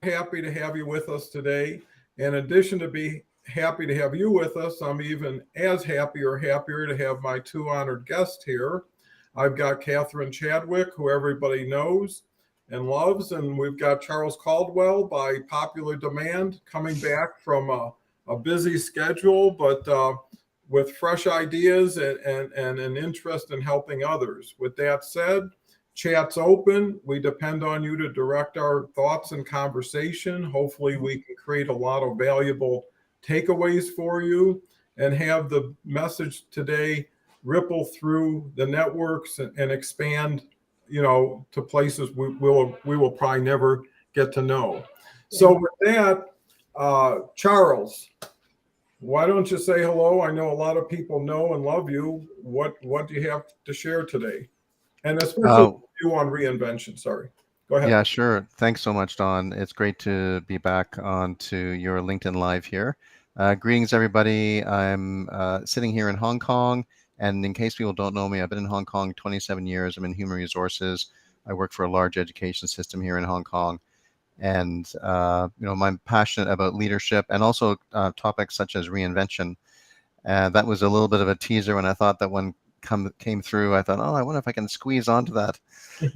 happy to have you with us today. In addition to be happy to have you with us, I'm even as happy or happier to have my two honored guests here. I've got Catherine Chadwick, who everybody knows and loves, and we've got Charles Caldwell by popular demand coming back from a busy schedule, but with fresh ideas and an interest in helping others. With that said, chat's open. We depend on you to direct our thoughts and conversation. Hopefully, we can create a lot of valuable takeaways for you and have the message today ripple through the networks and expand, to places we will probably never get to know. So with that, Charles, why don't you say hello? I know a lot of people know and love you. What do you have to share today? And especially you on reinvention. Sorry. Go ahead. Yeah, sure. Thanks so much, Don. It's great to be back onto your LinkedIn Live here. Greetings, everybody. I'm sitting here in Hong Kong. And in case people don't know me, I've been in Hong Kong 27 years. I'm in human resources. I work for a large education system here in Hong Kong. And, I'm passionate about leadership and also topics such as reinvention. That was a little bit of a teaser when I thought that one came through. I thought, I wonder if I can squeeze onto that.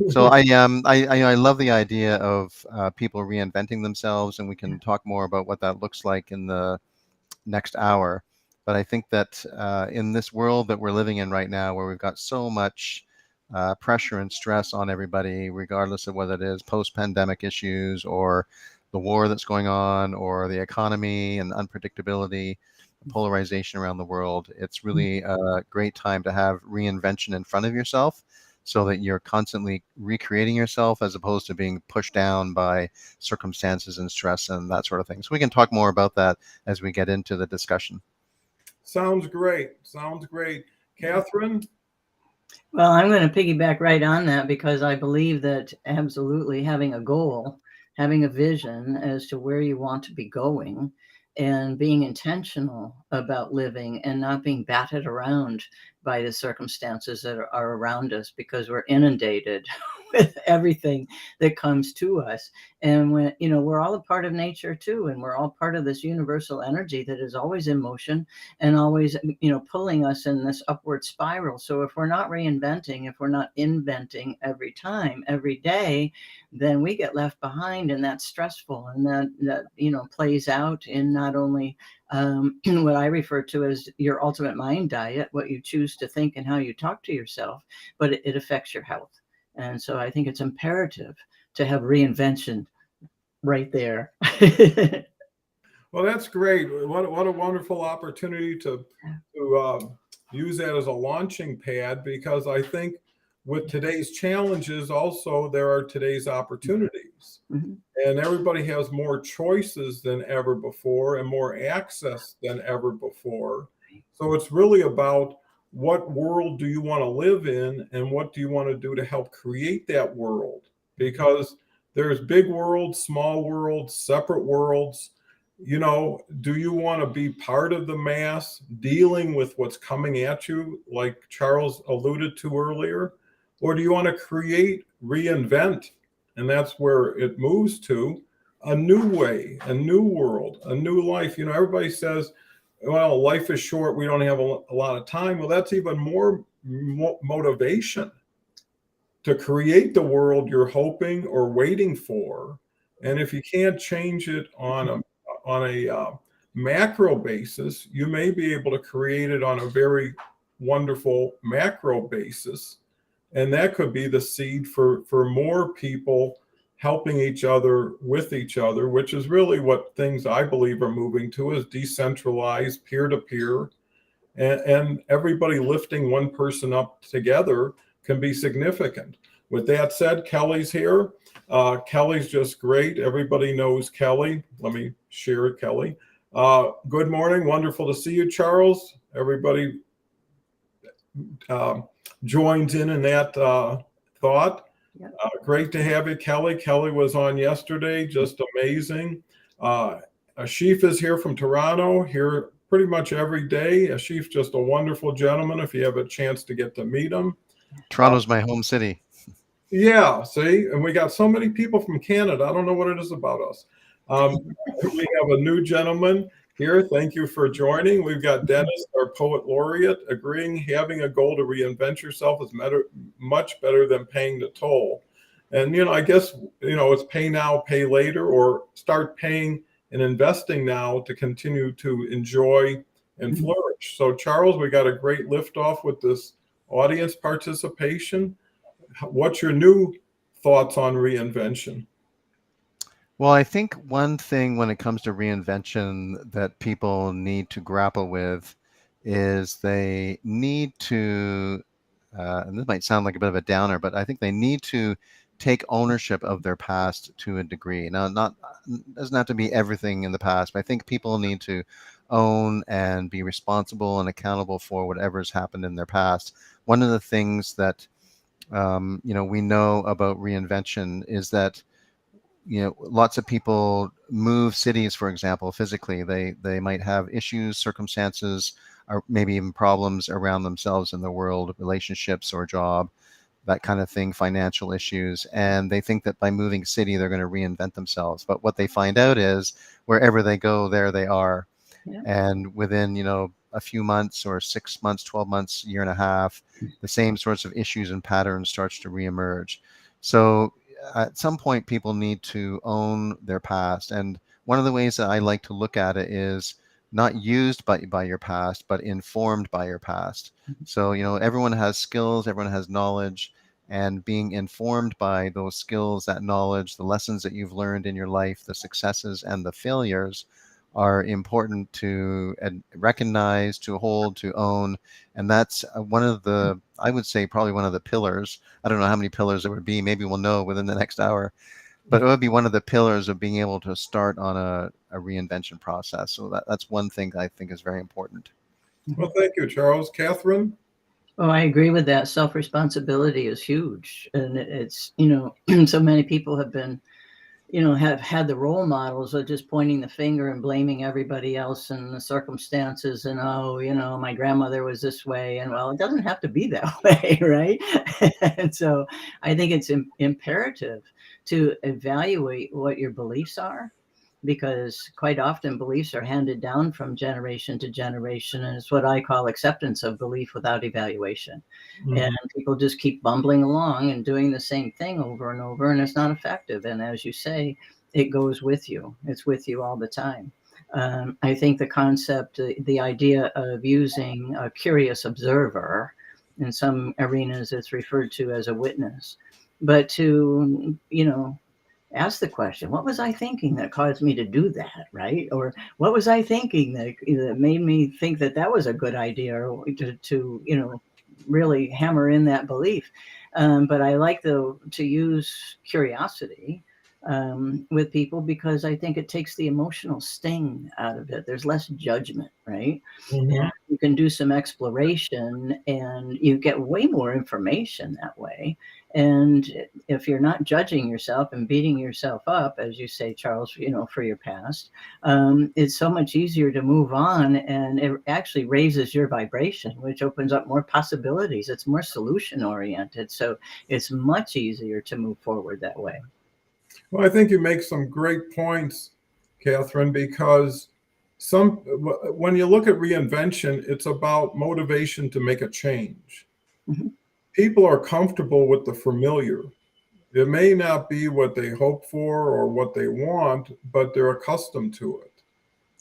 So I love the idea of people reinventing themselves, and we can talk more about what that looks like in the next hour. But I think that in this world that we're living in right now, where we've got so much pressure and stress on everybody, regardless of whether it is post-pandemic issues or the war that's going on or the economy and unpredictability, polarization around the world, it's really a great time to have reinvention in front of yourself so that you're constantly recreating yourself as opposed to being pushed down by circumstances and stress and that sort of thing. So we can talk more about that as we get into the discussion. Sounds great. Catherine? Well, I'm going to piggyback right on that because I believe that absolutely having a goal, having a vision as to where you want to be going, and being intentional about living and not being batted around by the circumstances that are around us, because we're inundated with everything that comes to us. And when, we're all a part of nature too, and we're all part of this universal energy that is always in motion and always, pulling us in this upward spiral. So if we're not reinventing, if we're not inventing every time, every day, then we get left behind, and that's stressful. And that plays out in not only what I refer to as your ultimate mind diet, what you choose to think and how you talk to yourself, but it affects your health. And so I think it's imperative to have reinvention right there. Well, that's great. What a wonderful opportunity to use that as a launching pad, because I think with today's challenges, also there are today's opportunities. Mm-hmm. And everybody has more choices than ever before and more access than ever before. So it's really about what world do you want to live in and what do you want to do to help create that world? Because there's big worlds, small worlds, separate worlds. Do you want to be part of the mass dealing with what's coming at you, like Charles alluded to earlier? Or do you want to create, reinvent? And that's where it moves to a new way, a new world, a new life. Everybody says, well, life is short. We don't have a lot of time. Well, that's even more motivation to create the world you're hoping or waiting for. And if you can't change it on a macro basis, you may be able to create it on a very wonderful macro basis. And that could be the seed for more people helping each other with each other, which is really what things I believe are moving to, is decentralized, peer-to-peer, and everybody lifting one person up together can be significant. With that said, Kelly's here. Kelly's just great. Everybody knows Kelly. Let me share it, Kelly. Good morning. Wonderful to see you, Charles. Everybody joins in that thought. Yep. Great to have you, Kelly. Kelly was on yesterday, just amazing. Ashif is here from Toronto, here pretty much every day. Ashif's just a wonderful gentleman if you have a chance to get to meet him. Toronto's my home city. Yeah, see, and we got so many people from Canada. I don't know what it is about us. We have a new gentleman here. Thank you for joining. We've got Dennis, our poet laureate, agreeing having a goal to reinvent yourself is much better than paying the toll. And, I guess, it's pay now, pay later, or start paying and investing now to continue to enjoy and flourish. So, Charles, we got a great liftoff with this audience participation. What's your new thoughts on reinvention? Well, I think one thing when it comes to reinvention that people need to grapple with is they need to, and this might sound like a bit of a downer, but I think they need to take ownership of their past to a degree. Now, not doesn't have to be everything in the past, but I think people need to own and be responsible and accountable for whatever's happened in their past. One of the things that we know about reinvention is that lots of people move cities, for example, physically. They might have issues, circumstances, or maybe even problems around themselves in the world, relationships or job, that kind of thing, financial issues. And they think that by moving city, they're going to reinvent themselves. But what they find out is wherever they go, there they are. Yeah. And within, a few months or 6 months, 12 months, year and a half, the same sorts of issues and patterns starts to reemerge. So at some point, people need to own their past. And one of the ways that I like to look at it is not used by your past, but informed by your past. So, everyone has skills, everyone has knowledge, and being informed by those skills, that knowledge, the lessons that you've learned in your life, the successes and the failures are important to recognize, to hold, to own. And that's one of the, I would say, probably one of the pillars. I don't know how many pillars there would be. Maybe we'll know within the next hour. But it would be one of the pillars of being able to start on a reinvention process. So that's one thing I think is very important. Well, thank you, Charles. Catherine? Oh, I agree with that. Self-responsibility is huge. And it's, so many people have been, have had the role models of just pointing the finger and blaming everybody else and the circumstances. And, my grandmother was this way. And well, it doesn't have to be that way, right? And so I think it's imperative to evaluate what your beliefs are, because quite often beliefs are handed down from generation to generation. And it's what I call acceptance of belief without evaluation. And people just keep bumbling along and doing the same thing over and over, and it's not effective. And as you say, it goes with you. It's with you all the time. I think the concept, the idea of using a curious observer, in some arenas it's referred to as a witness, but to, ask the question, what was I thinking that caused me to do that, right? Or what was I thinking that made me think that was a good idea, or to really hammer in that belief. But I like to use curiosity with people, because I think it takes the emotional sting out of it. There's less judgment, right? And you can do some exploration and you get way more information that way. And if you're not judging yourself and beating yourself up, as you say, Charles, for your past, it's so much easier to move on, and it actually raises your vibration, which opens up more possibilities. It's more solution oriented. So it's much easier to move forward that way. Well, I think you make some great points, Catherine, because when you look at reinvention, it's about motivation to make a change. Mhm. People are comfortable with the familiar. It may not be what they hope for or what they want, but they're accustomed to it.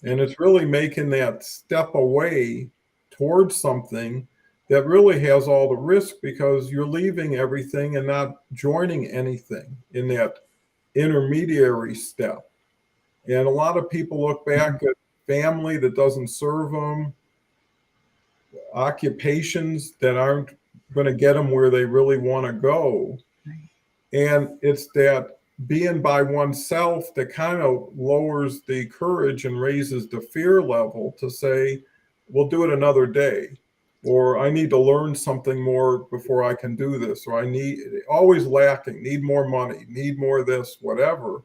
And it's really making that step away towards something that really has all the risk, because you're leaving everything and not joining anything in that intermediary step. And a lot of people look back at family that doesn't serve them, occupations that aren't going to get them where they really want to go. And it's that being by oneself that kind of lowers the courage and raises the fear level to say, we'll do it another day, or I need to learn something more before I can do this, or I need, always lacking, need more money, need more this, whatever,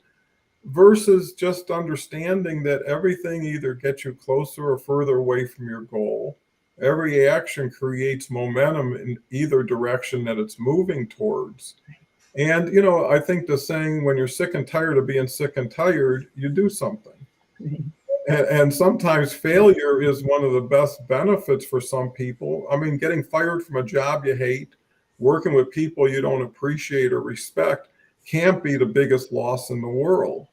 versus just understanding that everything either gets you closer or further away from your goal. Every action creates momentum in either direction that it's moving towards. And, you know, I think the saying, when you're sick and tired of being sick and tired, you do something. And sometimes failure is one of the best benefits for some people. I mean, getting fired from a job you hate, working with people you don't appreciate or respect can't be the biggest loss in the world.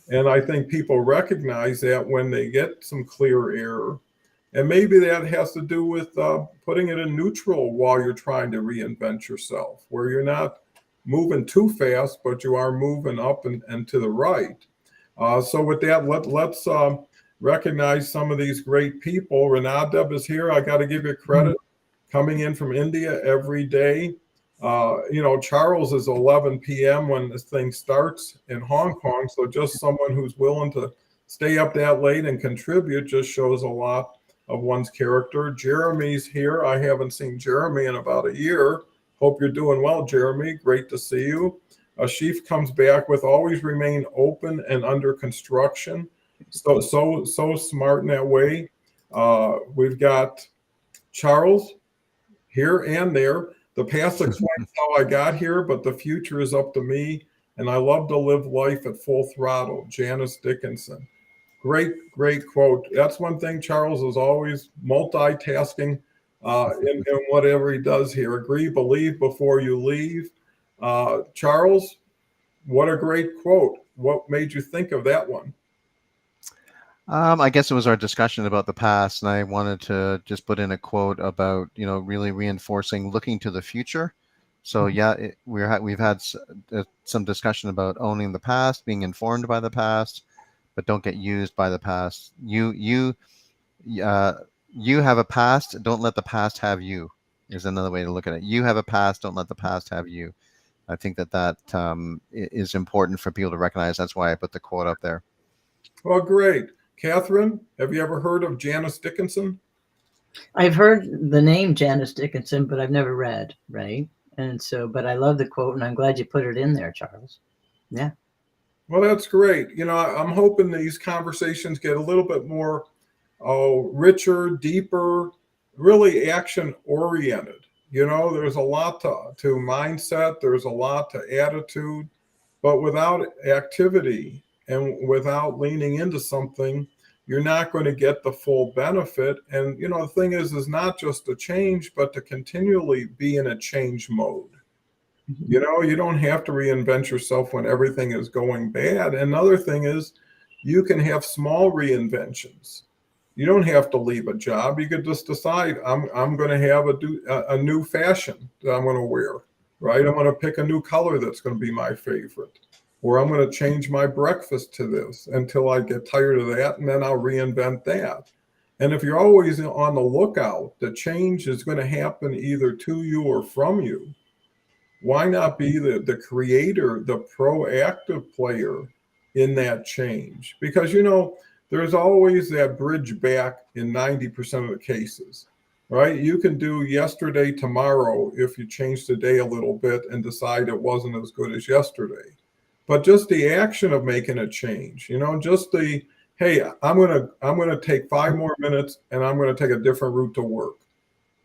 And I think people recognize that when they get some clear error. And maybe that has to do with putting it in neutral while you're trying to reinvent yourself, where you're not moving too fast, but you are moving up and to the right. So with that, let's recognize some of these great people. Renadeb is here. I got to give you credit, coming in from India every day. You know, Charles is 11 p.m. when this thing starts in Hong Kong. So just someone who's willing to stay up that late and contribute just shows a lot of one's character. Jeremy's here. I haven't seen Jeremy in about a year. Hope you're doing well, Jeremy. Great to see you. Ashif comes back with always remain open and under construction. So smart in that way. We've got Charles here and there. The past explains how I got here, but the future is up to me. And I love to live life at full throttle. Janice Dickinson. Great quote. That's one thing. Charles is always multitasking in whatever he does here. Agree, believe before you leave. Charles, what a great quote. What made you think of that one? I guess it was our discussion about the past, and I wanted to just put in a quote about, you know, really reinforcing looking to the future. So yeah, we've had some discussion about owning the past, being informed by the past, but don't get used by the past. You have a past. Don't let the past have you. Is another way to look at it. You have a past. Don't let the past have you. I think that is important for people to recognize. That's why I put the quote up there. Well, great. Catherine, have you ever heard of Janice Dickinson? I've heard the name Janice Dickinson, but I've never read, right? And so, but I love the quote, and I'm glad you put it in there, Charles. Yeah. Well, that's great. You know, I'm hoping these conversations get a little bit more richer, deeper, really action oriented. You know, there's a lot to mindset, there's a lot to attitude, but without activity and without leaning into something, you're not going to get the full benefit. And, you know, the thing is not just to change, but to continually be in a change mode. You know, you don't have to reinvent yourself when everything is going bad. Another thing is you can have small reinventions. You don't have to leave a job. You could just decide, I'm going to have a new fashion that I'm going to wear, right? I'm going to pick a new color that's going to be my favorite. Or I'm going to change my breakfast to this until I get tired of that, and then I'll reinvent that. And if you're always on the lookout, the change is going to happen either to you or from you. Why not be the creator, the proactive player in that change? Because, you know, there's always that bridge back in 90% of the cases, right? You can do yesterday tomorrow if you change the day a little bit and decide it wasn't as good as yesterday. But just the action of making a change, you know, just the, hey, I'm gonna take 5 more minutes and I'm gonna take a different route to work,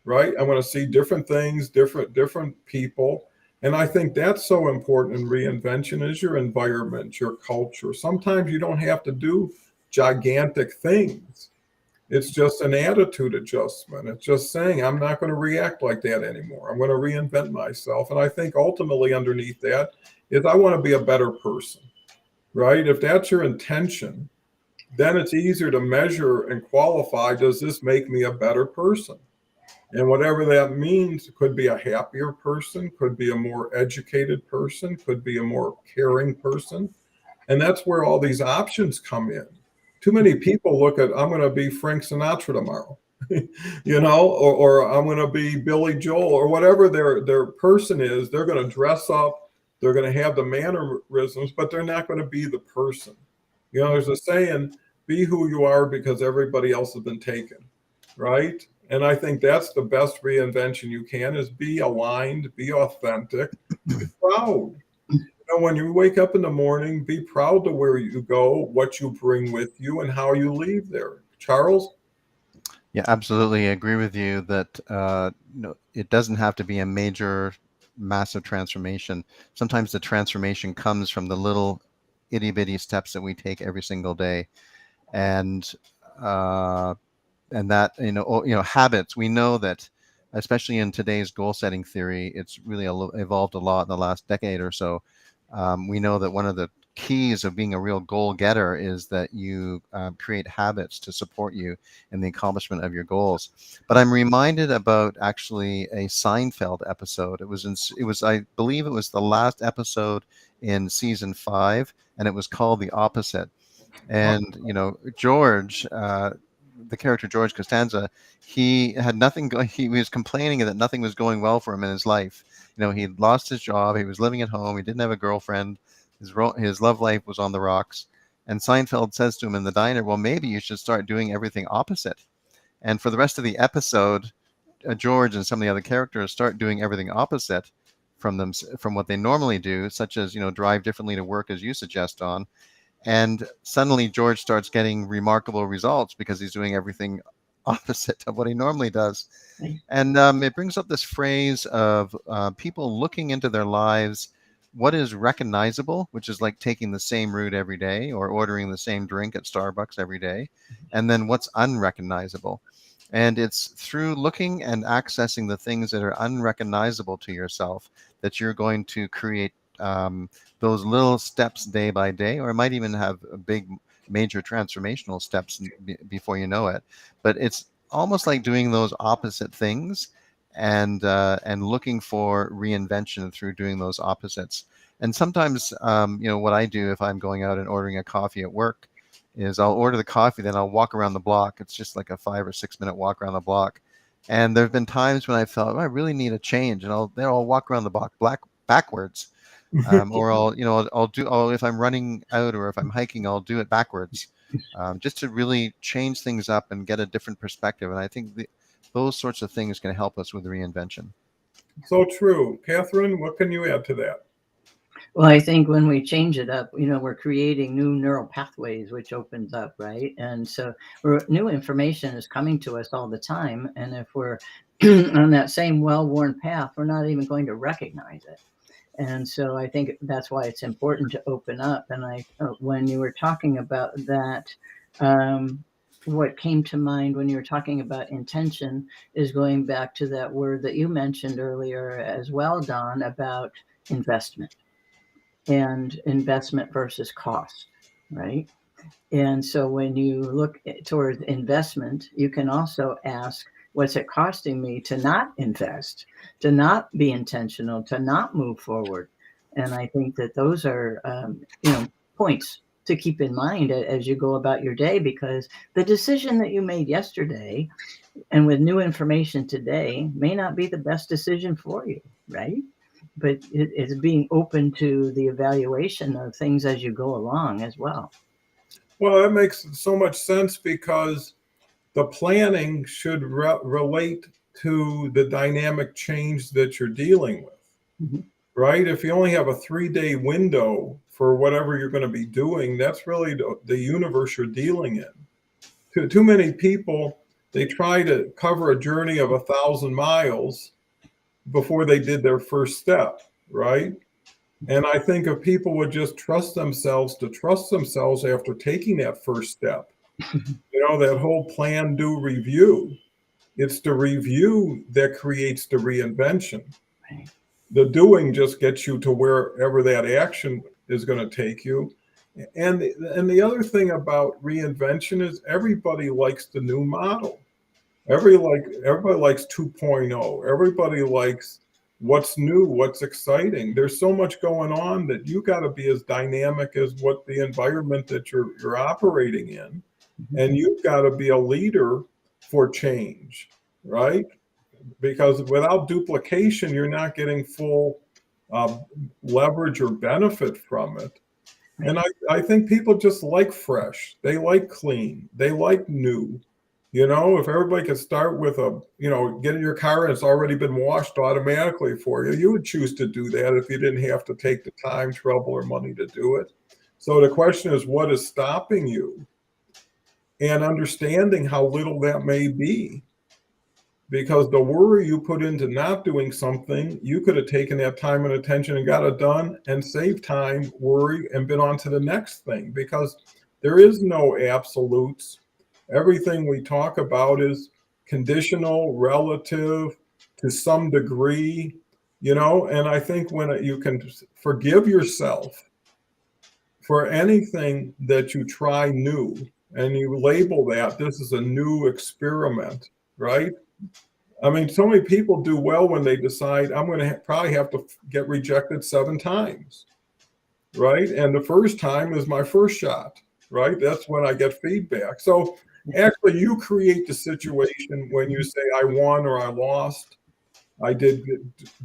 right? I'm gonna see different things, different people. And I think that's so important in reinvention is your environment, your culture. Sometimes you don't have to do gigantic things. It's just an attitude adjustment. It's just saying, I'm not going to react like that anymore. I'm going to reinvent myself. And I think ultimately underneath that is I want to be a better person, right? If that's your intention, then it's easier to measure and qualify. Does this make me a better person? And whatever that means, it could be a happier person, could be a more educated person, could be a more caring person. And that's where all these options come in. Too many people look at, I'm going to be Frank Sinatra tomorrow, you know, or I'm going to be Billy Joel or whatever their person is. They're going to dress up. They're going to have the mannerisms, but they're not going to be the person. You know, there's a saying, be who you are because everybody else has been taken, right? And I think that's the best reinvention you can is be aligned, be authentic, be proud. You know, when you wake up in the morning, be proud to where you go, what you bring with you, and how you leave there. Charles? Yeah, absolutely. I agree with you that no, it doesn't have to be a major massive transformation. Sometimes the transformation comes from the little itty bitty steps that we take every single day. And that, habits, we know that, especially in today's goal setting theory, it's really evolved a lot in the last decade or so. We know that one of the keys of being a real goal getter is that you create habits to support you in the accomplishment of your goals. But I'm reminded about actually a Seinfeld episode. It was I believe it was the last episode in season 5, and it was called The Opposite. And George, the character George Costanza, he had nothing going. He was complaining that nothing was going well for him in his life. He'd lost his job. He was living at home. He didn't have a girlfriend. His love life was on the rocks. And Seinfeld says to him in the diner, "Well, maybe you should start doing everything opposite." And for the rest of the episode, George and some of the other characters start doing everything opposite from what they normally do, such as drive differently to work, as you suggest, on. And suddenly George starts getting remarkable results because he's doing everything opposite of what he normally does. And it brings up this phrase of people looking into their lives, what is recognizable, which is like taking the same route every day or ordering the same drink at Starbucks every day, and then what's unrecognizable. And it's through looking and accessing the things that are unrecognizable to yourself that you're going to create those little steps day by day, or it might even have a big major transformational steps before you know it. But it's almost like doing those opposite things and looking for reinvention through doing those opposites. And sometimes, what I do if I'm going out and ordering a coffee at work is I'll order the coffee, then I'll walk around the block. It's just like a 5 or 6 minute walk around the block. And there have been times when I felt, I really need a change, and I'll walk around the block backwards. Or I'll if I'm running out or if I'm hiking, I'll do it backwards, just to really change things up and get a different perspective. And I think those sorts of things can help us with reinvention. So true. Catherine, what can you add to that? Well, I think when we change it up, we're creating new neural pathways, which opens up, right? And so new information is coming to us all the time. And if we're on that same well-worn path, we're not even going to recognize it. And so I think that's why it's important to open up. And when you were talking about that, what came to mind when you were talking about intention is going back to that word that you mentioned earlier as well, Don, about investment and investment versus cost, right? And so when you look towards investment, you can also ask, what's it costing me to not invest, to not be intentional, to not move forward? And I think that those are, points to keep in mind as you go about your day, because the decision that you made yesterday and with new information today may not be the best decision for you, right? But it's being open to the evaluation of things as you go along as well. Well, that makes so much sense because the planning should relate to the dynamic change that you're dealing with, right? If you only have a 3-day window for whatever you're going to be doing, that's really the universe you're dealing in. Too many people, they try to cover a journey of 1,000 miles before they did their first step, right? And I think if people would just trust themselves after taking that first step, that whole plan, do, review. It's the review that creates the reinvention. Right. The doing just gets you to wherever that action is going to take you. And the other thing about reinvention is everybody likes the new model. Everybody likes 2.0. Everybody likes what's new, what's exciting. There's so much going on that you got to be as dynamic as what the environment that you're operating in. And you've got to be a leader for change, right? Because without duplication, you're not getting full leverage or benefit from it. And I think people just like fresh. They like clean. They like new. If everybody could start with get in your car and it's already been washed automatically for you, you would choose to do that if you didn't have to take the time, trouble, or money to do it. So the question is, what is stopping you? And understanding how little that may be. because the worry you put into not doing something, you could have taken that time and attention and got it done and saved time, worry, and been on to the next thing, because there is no absolutes. Everything we talk about is conditional, relative to some degree, and I think when you can forgive yourself for anything that you try new and you label that this is a new experiment, right? I mean, so many people do well when they decide I'm going to probably have to get rejected 7 times, right? And the first time is my first shot, right? That's when I get feedback. So actually, you create the situation when you say I won or I lost, I did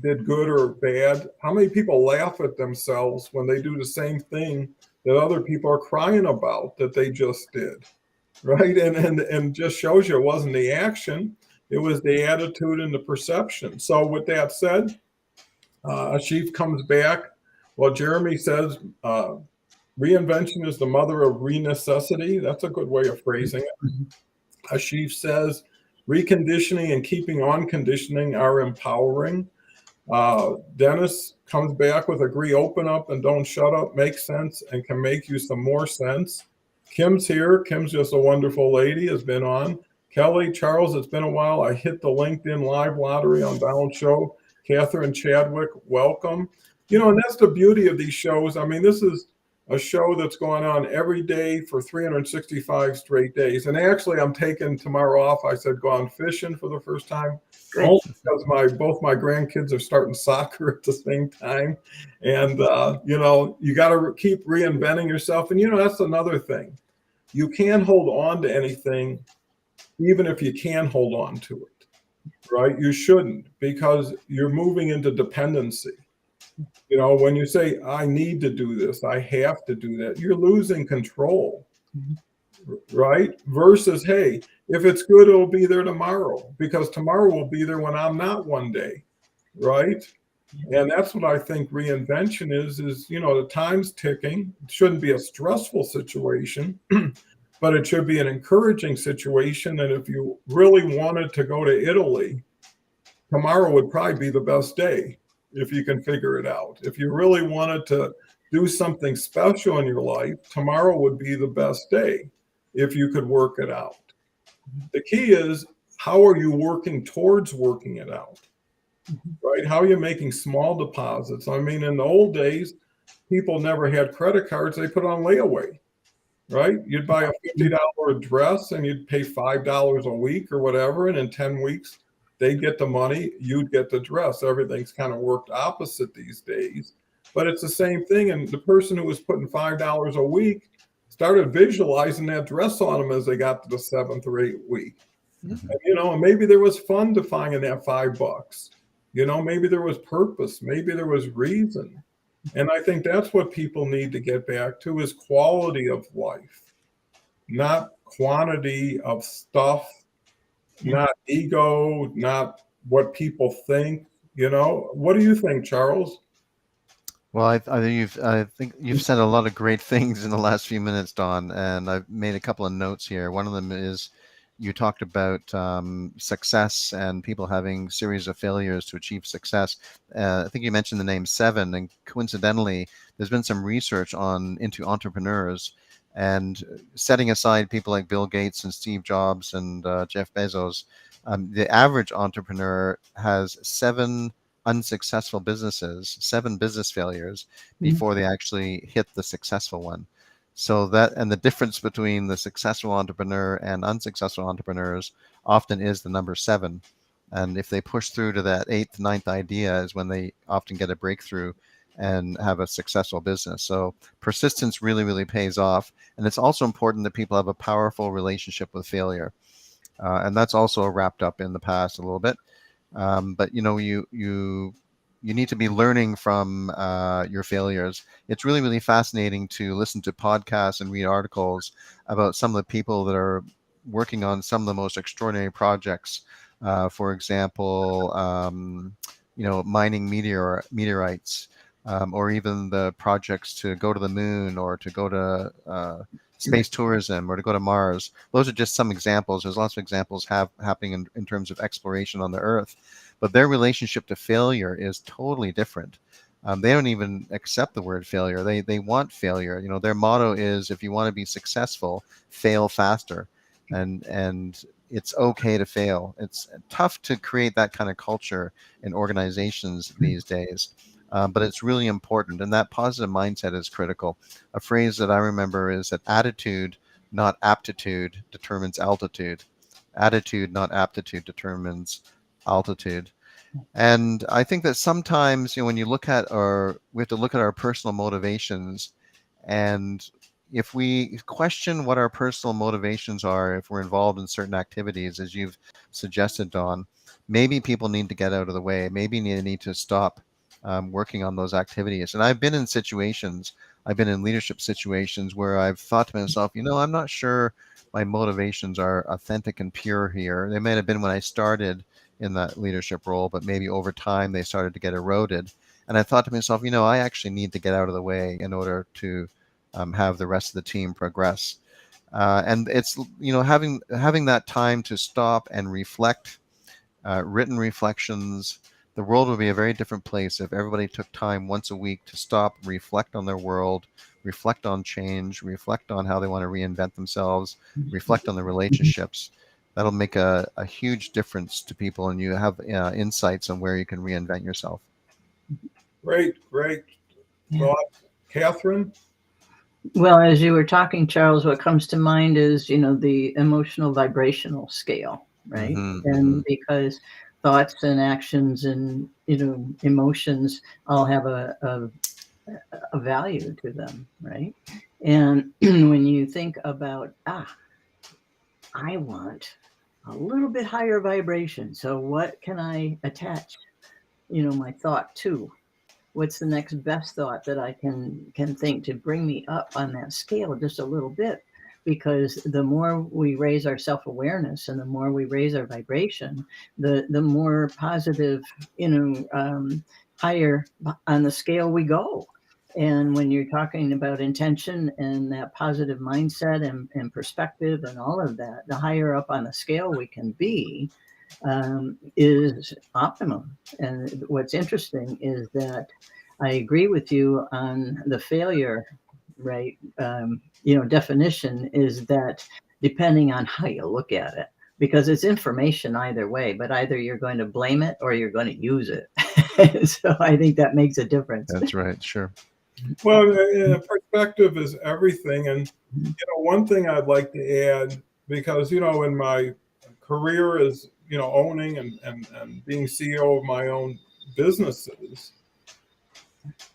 good or bad. How many people laugh at themselves when they do the same thing that other people are crying about that they just did, right? And just shows you it wasn't the action, it was the attitude and the perception. So with that said, Ashief comes back. Well, Jeremy says reinvention is the mother of re-necessity. That's a good way of phrasing it. Ashief says reconditioning and keeping on conditioning are empowering. Dennis comes back with agree, open up and don't shut up, makes sense and can make you some more sense. Kim's here. Kim's just a wonderful lady, has been on. Kelly, Charles, it's been a while. I hit the LinkedIn live lottery on Bound Show. Catherine Chadwick, welcome. And that's the beauty of these shows. I mean, this is a show that's going on every day for 365 straight days. And actually, I'm taking tomorrow off. I said, gone fishing for the first time. Only because both my grandkids are starting soccer at the same time. And, you got to keep reinventing yourself. And, that's another thing. You can't hold on to anything, even if you can hold on to it, right? You shouldn't, because you're moving into dependency. When you say, I need to do this, I have to do that, you're losing control, right? Versus, hey, if it's good, it'll be there tomorrow, because tomorrow will be there when I'm not one day, right? And that's what I think reinvention is, the time's ticking. It shouldn't be a stressful situation, but it should be an encouraging situation. And if you really wanted to go to Italy, tomorrow would probably be the best day if you can figure it out. If you really wanted to do something special in your life, tomorrow would be the best day if you could work it out. The key is, how are you working towards working it out, right? How are you making small deposits? I mean, in the old days, people never had credit cards. They put on layaway, right? You'd buy a $50 dress and you'd pay $5 a week or whatever. And in 10 weeks, they'd get the money, you'd get the dress. Everything's kind of worked opposite these days, but it's the same thing. And the person who was putting $5 a week started visualizing that dress on them as they got to the 7th or 8th week. And, and maybe there was fun to find in that $5. Maybe there was purpose, maybe there was reason. And I think that's what people need to get back to, is quality of life, not quantity of stuff, not ego, not what people think. What do you think, Charles? Well, I think you've said a lot of great things in the last few minutes, Don, and I've made a couple of notes here. One of them is you talked about success and people having series of failures to achieve success. I think you mentioned the name 7, and coincidentally, there's been some research into entrepreneurs, and setting aside people like Bill Gates and Steve Jobs and Jeff Bezos, the average entrepreneur has 7 unsuccessful businesses, 7 business failures before they actually hit the successful one. So and the difference between the successful entrepreneur and unsuccessful entrepreneurs often is the number 7. And if they push through to that 8th, 9th idea is when they often get a breakthrough and have a successful business. So persistence really, really pays off. And it's also important that people have a powerful relationship with failure. And that's also wrapped up in the past a little bit. But you need to be learning from your failures. It's really, really fascinating to listen to podcasts and read articles about some of the people that are working on some of the most extraordinary projects. For example, mining meteorites, or even the projects to go to the moon or to go to space tourism or to go to Mars. Those are just some examples. There's lots of examples happening in terms of exploration on the Earth, but their relationship to failure is totally different. They don't even accept the word failure. They want failure. You know, their motto is, if you want to be successful, fail faster, and it's okay to fail. It's tough to create that kind of culture in organizations these days, but it's really important. And that positive mindset is critical. A phrase that I remember is that attitude, not aptitude, determines altitude. Attitude, not aptitude, determines altitude. And I think that sometimes, when you look at we have to look at our personal motivations, and if we question what our personal motivations are, if we're involved in certain activities, as you've suggested, Don, maybe people need to get out of the way. Maybe they need to stop working on those activities. And I've been in leadership situations where I've thought to myself, I'm not sure my motivations are authentic and pure here. They may have been when I started in that leadership role, but maybe over time they started to get eroded. And I thought to myself, I actually need to get out of the way in order to have the rest of the team progress. And it's, having that time to stop and reflect, written reflections. The world would be a very different place if everybody took time once a week to stop, reflect on their world, reflect on change, reflect on how they want to reinvent themselves, reflect on the relationships. That'll make a huge difference to people, and you have insights on where you can reinvent yourself. Great thought. Catherine? Well, as you were talking, Charles, what comes to mind is, the emotional vibrational scale, right? And because thoughts and actions and, emotions all have a value to them, right? And when you think about, I want a little bit higher vibration. So what can I attach, my thought to? What's the next best thought that I can think to bring me up on that scale just a little bit? Because the more we raise our self-awareness and the more we raise our vibration, the more positive, higher on the scale we go. And when you're talking about intention and that positive mindset and perspective and all of that, the higher up on the scale we can be, is optimum. And what's interesting is that I agree with you on the failure, right? Definition is that depending on how you look at it, because it's information either way, but either you're going to blame it or you're going to use it. So I think that makes a difference. That's right. Sure. Well, perspective is everything. And, one thing I'd like to add, because, in my career as, owning and being CEO of my own businesses,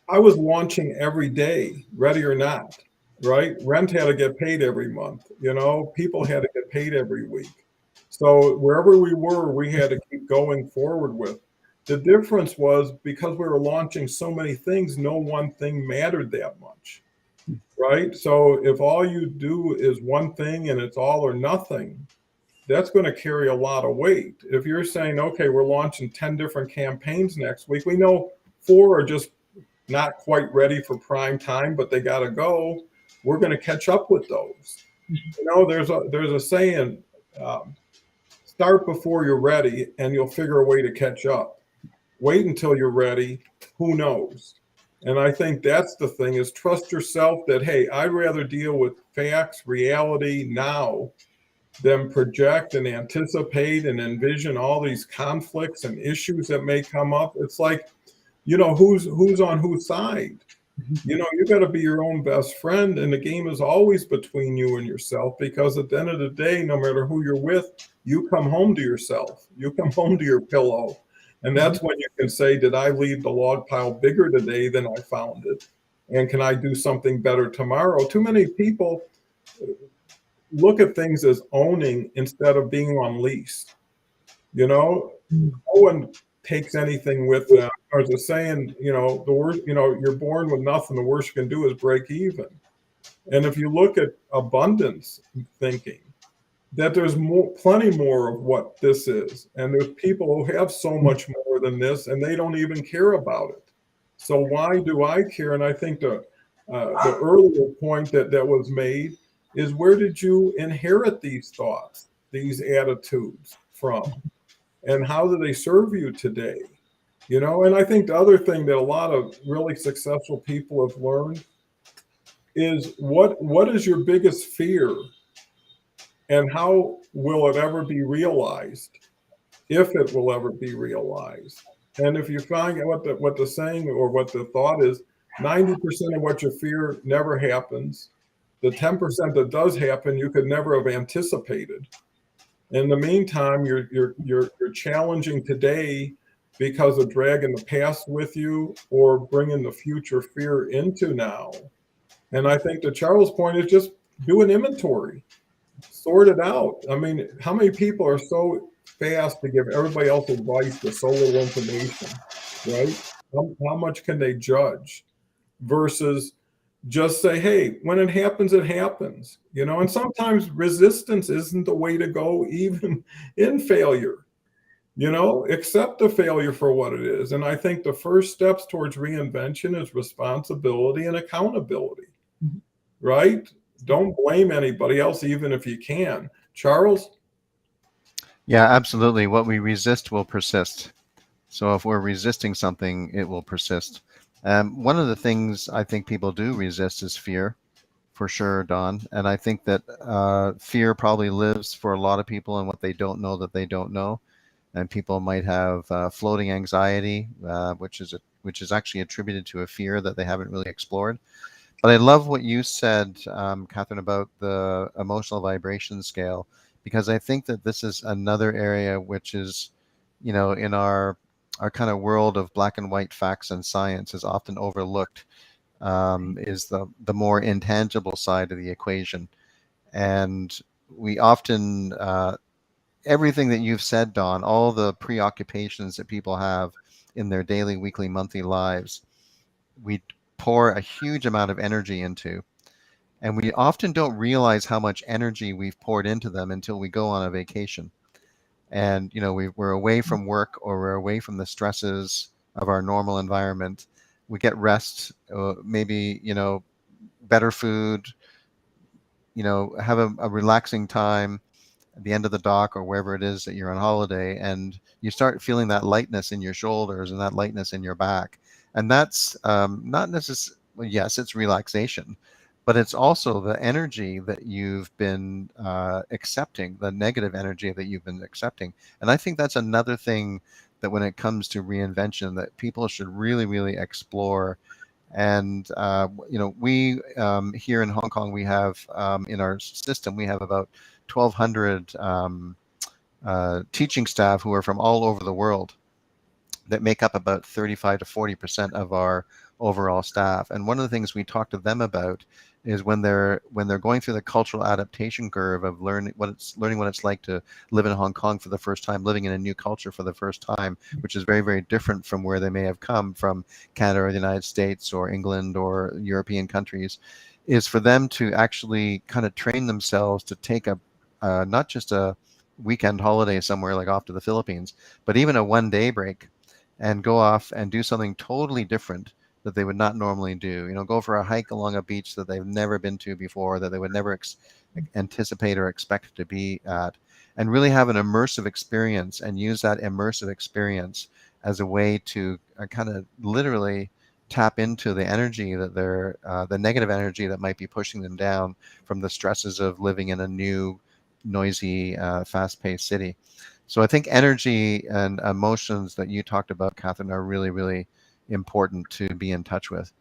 I was launching every day, ready or not, right? Rent had to get paid every month, people had to get paid every week. So wherever we were, we had to keep going forward with. The difference was because we were launching so many things, no one thing mattered that much, right? So if all you do is one thing and it's all or nothing, that's going to carry a lot of weight. If you're saying, okay, we're launching 10 different campaigns next week, we know 4 are just not quite ready for prime time, but they got to go. We're going to catch up with those. There's a saying, start before you're ready and you'll figure a way to catch up. Wait until you're ready. Who knows? And I think that's the thing, is trust yourself that, hey, I'd rather deal with facts, reality now than project and anticipate and envision all these conflicts and issues that may come up. It's like, who's on whose side? You got to be your own best friend. And the game is always between you and yourself, because at the end of the day, no matter who you're with, you come home to yourself. You come home to your pillow. And that's when you can say, did I leave the log pile bigger today than I found it? And can I do something better tomorrow? Too many people look at things as owning instead of being on lease. No one takes anything with them. There's a saying, the worst, you're born with nothing. The worst you can do is break even. And if you look at abundance thinking, that there's plenty more of what this is. And there's people who have so much more than this, and they don't even care about it. So why do I care? And I think the earlier point that was made is where did you inherit these thoughts, these attitudes from? And how do they serve you today? You know, and I think the other thing that a lot of really successful people have learned is what is your biggest fear and how will it ever be realized, if it will ever be realized. And if you find what the saying or what the thought is, 90% of what you fear never happens. The 10% that does happen, you could never have anticipated. In the meantime, you're challenging today because of dragging the past with you or bringing the future fear into now. And I think to Charles' point is just do an inventory, sort it out. I mean, how many people are so fast to give everybody else advice with so little information, right? How much can they judge versus just say, hey, when it happens, it happens, you know, and sometimes resistance isn't the way to go, even in failure, you know, accept the failure for what it is. And I think the first steps towards reinvention is responsibility and accountability, right? Don't blame anybody else, even if you can. Charles? Yeah, absolutely. What we resist will persist. So if we're resisting something, it will persist. One of the things I think people do resist is fear, for sure, Don. And I think that fear probably lives for a lot of people in what they don't know that they don't know. And people might have floating anxiety, which is actually attributed to a fear that they haven't really explored. But I love what you said, Catherine, about the emotional vibration scale, because I think that this is another area which is, you know, in our kind of world of black and white facts and science is often overlooked, is the more intangible side of the equation. And we often, everything that you've said, Don, all the preoccupations that people have in their daily, weekly, monthly lives, we pour a huge amount of energy into. And we often don't realize how much energy we've poured into them until we go on a vacation. And, you know, we're away from work or we're away from the stresses of our normal environment. We get rest, maybe, you know, better food, you know, have a relaxing time at the end of the dock or wherever it is that you're on holiday, and you start feeling that lightness in your shoulders and that lightness in your back. And that's not necessarily, well, yes, it's relaxation, but it's also the energy that you've been accepting, the negative energy that you've been accepting. And I think that's another thing that when it comes to reinvention that people should really, really explore. And you know, we here in Hong Kong, we have in our system, we have about 1,200 teaching staff who are from all over the world that make up about 35 to 40% of our overall staff. And one of the things we talk to them about is when they're going through the cultural adaptation curve of learning what it's like to live in Hong Kong for the first time, living in a new culture for the first time, which is very, very different from where they may have come from, Canada or the United States or England or European countries, is for them to actually kind of train themselves to take a not just a weekend holiday somewhere like off to the Philippines, but even a one-day break and go off and do something totally different that they would not normally do. You know, go for a hike along a beach that they've never been to before, that they would never anticipate or expect to be at, and really have an immersive experience and use that immersive experience as a way to kind of literally tap into the energy that they're, the negative energy that might be pushing them down from the stresses of living in a new, noisy, fast-paced city. So I think energy and emotions that you talked about, Catherine, are really, really important to be in touch with.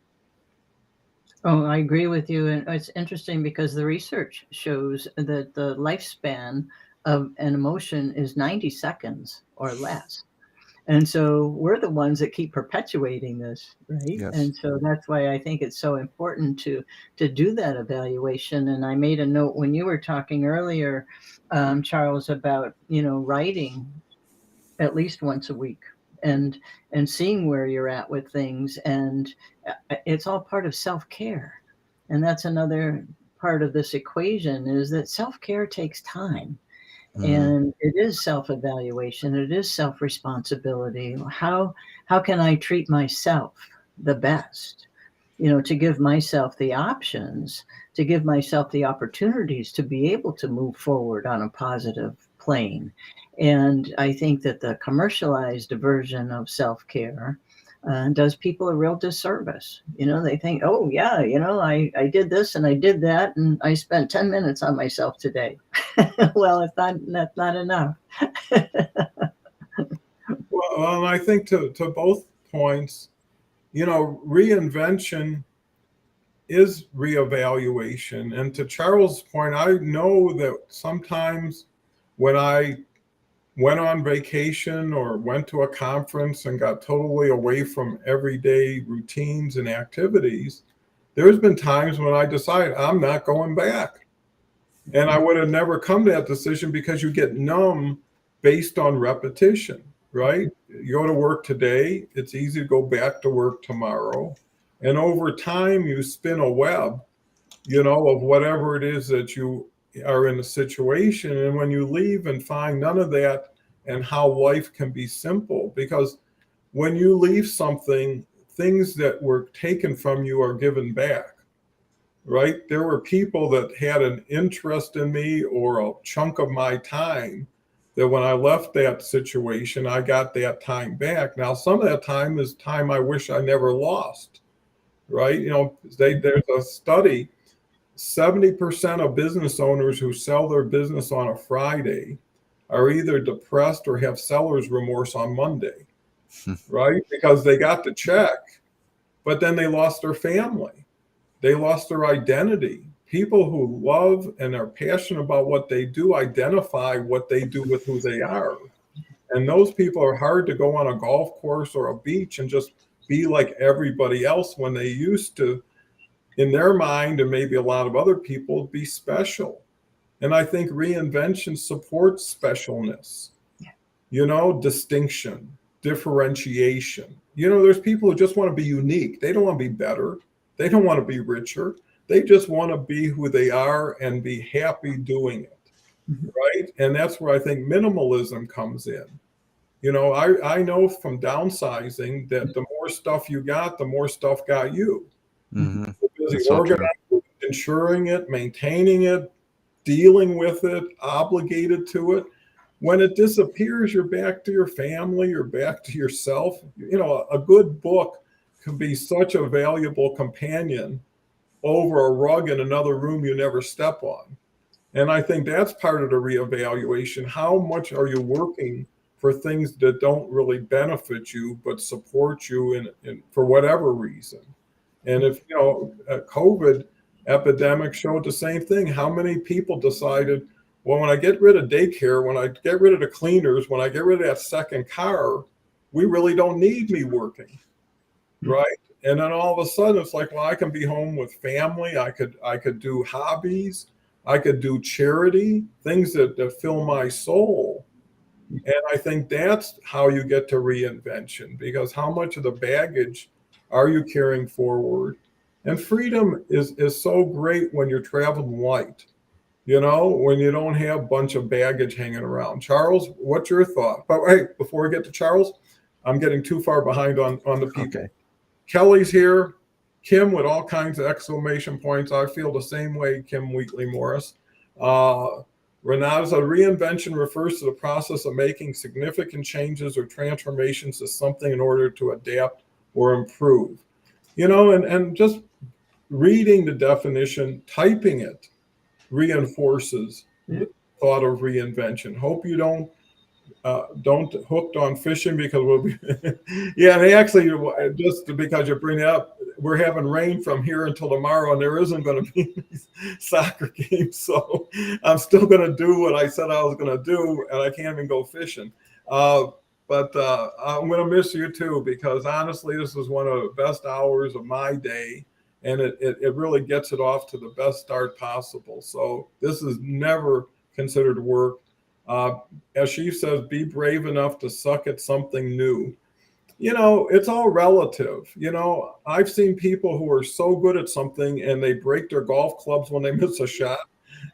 Oh, I agree with you. And it's interesting because the research shows that the lifespan of an emotion is 90 seconds or less. And so we're the ones that keep perpetuating this, right? Yes. And so that's why I think it's so important to do that evaluation. And I made a note when you were talking earlier, Charles, about, you know, writing at least once a week and seeing where you're at with things. And it's all part of self-care. And that's another part of this equation, is that self-care takes time. Mm. And it is self-evaluation. It is self-responsibility. How can I treat myself the best? to give myself the options, to give myself the opportunities to be able to move forward on a positive plane. And I think that the commercialized version of self-care does people a real disservice. They think, oh yeah, I did this and I did that and I spent 10 minutes on myself today. Well, that's not enough. Well, and I think to both points, reinvention is reevaluation. And to Charles' point, I know that sometimes when I went on vacation or went to a conference and got totally away from everyday routines and activities, there's been times when I decided I'm not going back. And I would have never come to that decision because you get numb based on repetition, right? You go to work today, it's easy to go back to work tomorrow. And over time, you spin a web, of whatever it is that you are in a situation. And when you leave and find none of that and how life can be simple, because when you leave something, things that were taken from you are given back. Right? There were people that had an interest in me or a chunk of my time that when I left that situation, I got that time back. Now, some of that time is time I wish I never lost, right? There's a study, 70% of business owners who sell their business on a Friday are either depressed or have seller's remorse on Monday, right? Because they got the check, but then they lost their family. They lost their identity. People who love and are passionate about what they do identify what they do with who they are. And those people are hard to go on a golf course or a beach and just be like everybody else when they used to, in their mind, and maybe a lot of other people, be special. And I think reinvention supports specialness, distinction, differentiation. There's people who just want to be unique. They don't want to be better. They don't want to be richer. They just want to be who they are and be happy doing it, right? And that's where I think minimalism comes in. I know from downsizing that the more stuff you got, the more stuff got you. Mm-hmm. Because organizing, insuring it, maintaining it, dealing with it, obligated to it. When it disappears, you're back to your family, you're back to yourself. A good book can be such a valuable companion over a rug in another room you never step on. And I think that's part of the reevaluation. How much are you working for things that don't really benefit you, but support you in for whatever reason? And if, a COVID epidemic showed the same thing, how many people decided, well, when I get rid of daycare, when I get rid of the cleaners, when I get rid of that second car, we really don't need me working. Right. And then all of a sudden it's like, well, I can be home with family. I could do hobbies. I could do charity, things that fill my soul. And I think that's how you get to reinvention, because how much of the baggage are you carrying forward? And freedom is so great when you're traveling light, when you don't have a bunch of baggage hanging around. Charles, what's your thought? But wait, before we get to Charles, I'm getting too far behind on the people. Okay. Kelly's here. Kim with all kinds of exclamation points. I feel the same way, Kim Wheatley Morris. Renata's a reinvention refers to the process of making significant changes or transformations to something in order to adapt or improve. And just reading the definition, typing it reinforces the thought of reinvention. Hope you don't hooked on fishing, because we'll be yeah, and actually, just because you bring it up, we're having rain from here until tomorrow, and there isn't going to be soccer games, so I'm still going to do what I said I was going to do, and I can't even go fishing. But I'm going to miss you too, because honestly, this is one of the best hours of my day, and it really gets it off to the best start possible. So this is never considered work. As she says, be brave enough to suck at something new. It's all relative. I've seen people who are so good at something and they break their golf clubs when they miss a shot.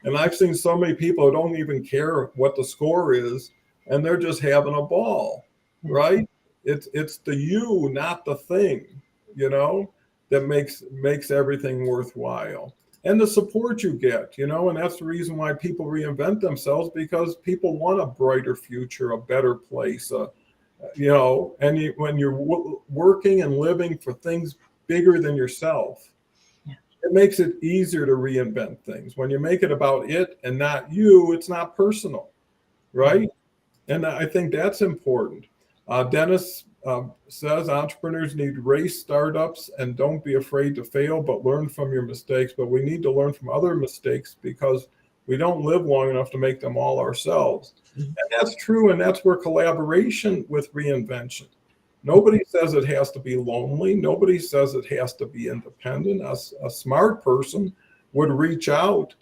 And I've seen so many people who don't even care what the score is, and they're just having a ball, right? It's the you, not the thing. that makes everything worthwhile. And the support you get, and that's the reason why people reinvent themselves, because people want a brighter future, a better place, when you're working and living for things bigger than yourself, it makes it easier to reinvent things. When you make it about it and not you, it's not personal, right? And I think that's important. Dennis says entrepreneurs need race startups and don't be afraid to fail, but learn from your mistakes. But we need to learn from other mistakes because we don't live long enough to make them all ourselves. And that's true. And that's where collaboration with reinvention. Nobody says it has to be lonely. Nobody says it has to be independent. A smart person would reach out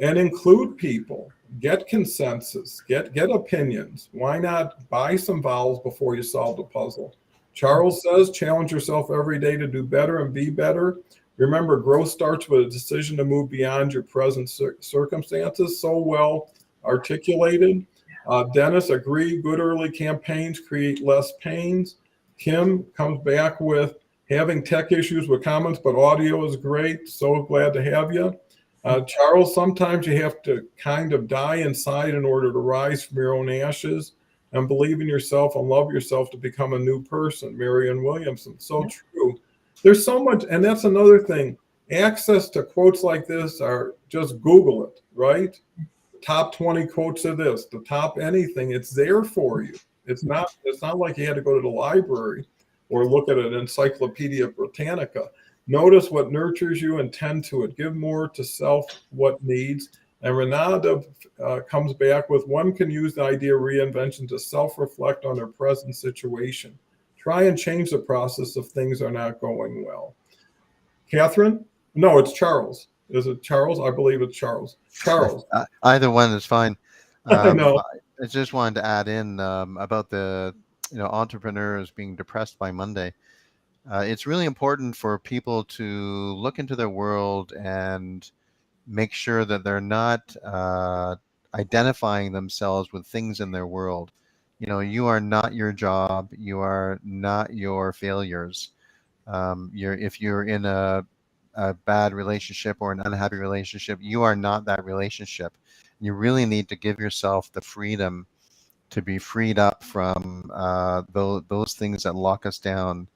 and include people, get consensus, get opinions. Why not buy some vowels before you solve the puzzle? Charles says, challenge yourself every day to do better and be better. Remember, growth starts with a decision to move beyond your present circumstances. So well articulated. Dennis, agree, good early campaigns create less pains. Kim comes back with having tech issues with comments, but audio is great. So glad to have you. Charles, sometimes you have to kind of die inside in order to rise from your own ashes and believe in yourself and love yourself to become a new person. Marianne Williamson, so true. There's so much, and that's another thing. Access to quotes like this are just Google it, right? Top 20 quotes of this, the top anything, it's there for you. It's not like you had to go to the library or look at an Encyclopedia Britannica. Notice what nurtures you and tend to it. Give more to self what needs. And Renata comes back with, one can use the idea of reinvention to self-reflect on their present situation. Try and change the process if things are not going well. Catherine? No, it's Charles. Is it Charles? I believe it's Charles. Charles. Either one is fine. I know. I just wanted to add in about the entrepreneurs being depressed by Monday. It's really important for people to look into their world and make sure that they're not identifying themselves with things in their world. You are not your job. You are not your failures. If you're in a bad relationship or an unhappy relationship, you are not that relationship. You really need to give yourself the freedom to be freed up from those things that lock us down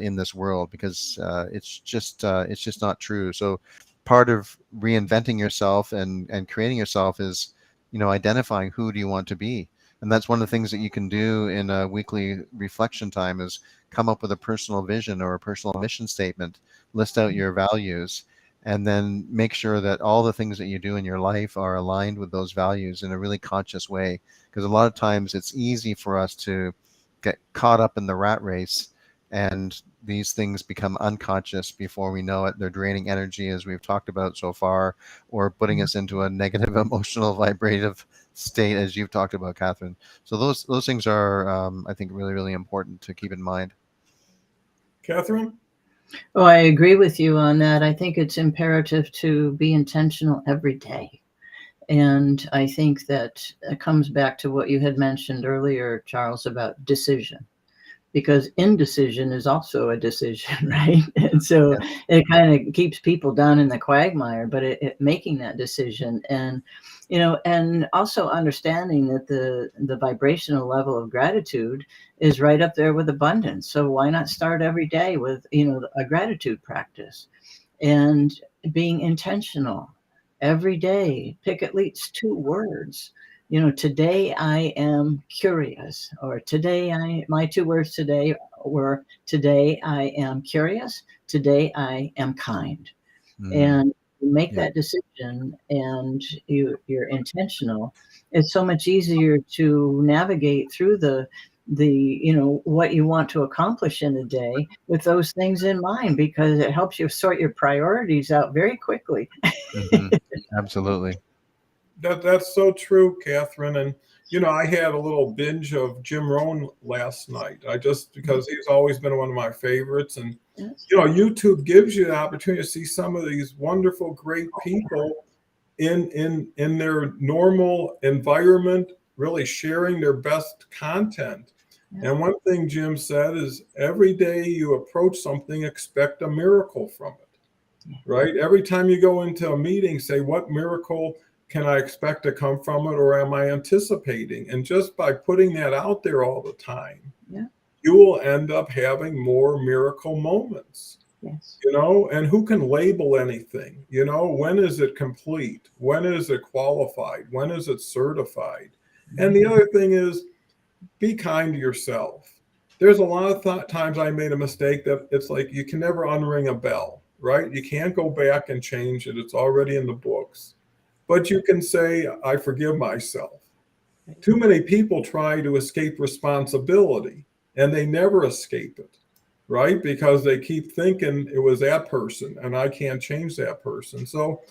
in this world, because it's just not true. So part of reinventing yourself and creating yourself is identifying who do you want to be. And that's one of the things that you can do in a weekly reflection time, is come up with a personal vision or a personal mission statement, list out your values, and then make sure that all the things that you do in your life are aligned with those values in a really conscious way. Because a lot of times it's easy for us to get caught up in the rat race, and these things become unconscious before we know it. They're draining energy, as we've talked about so far, or putting us into a negative emotional vibrative state, as you've talked about, Catherine. So those things are, I think, really, really important to keep in mind. Catherine? Oh, I agree with you on that. I think it's imperative to be intentional every day. And I think that it comes back to what you had mentioned earlier, Charles, about decision. Because indecision is also a decision, right? And so it kind of keeps people down in the quagmire, but it making that decision, and and also understanding that the vibrational level of gratitude is right up there with abundance. So why not start every day with a gratitude practice, and being intentional every day. Pick at least 2 words. Today I am curious, or my 2 words today were, today I am curious, today I am kind. And you make that decision, and you're intentional. It's so much easier to navigate through the what you want to accomplish in a day with those things in mind, because it helps you sort your priorities out very quickly. Absolutely. That's so true, Catherine. And I had a little binge of Jim Rohn last night. Because he's always been one of my favorites. And YouTube gives you the opportunity to see some of these wonderful, great people in their normal environment, really sharing their best content. Yeah. And one thing Jim said is every day you approach something, expect a miracle from it, right? Every time you go into a meeting, say, what miracle can I expect to come from it, or am I anticipating? And just by putting that out there all the time, Yeah. you will end up having more miracle moments. Yes. And who can label anything? When is it complete? When is it qualified? When is it certified? And the other thing is, be kind to yourself. There's a lot of times I made a mistake that it's like you can never unring a bell, right? You can't go back and change it. It's already in the books. But you can say, I forgive myself. Too many people try to escape responsibility and they never escape it, right? Because they keep thinking it was that person and I can't change that person. So,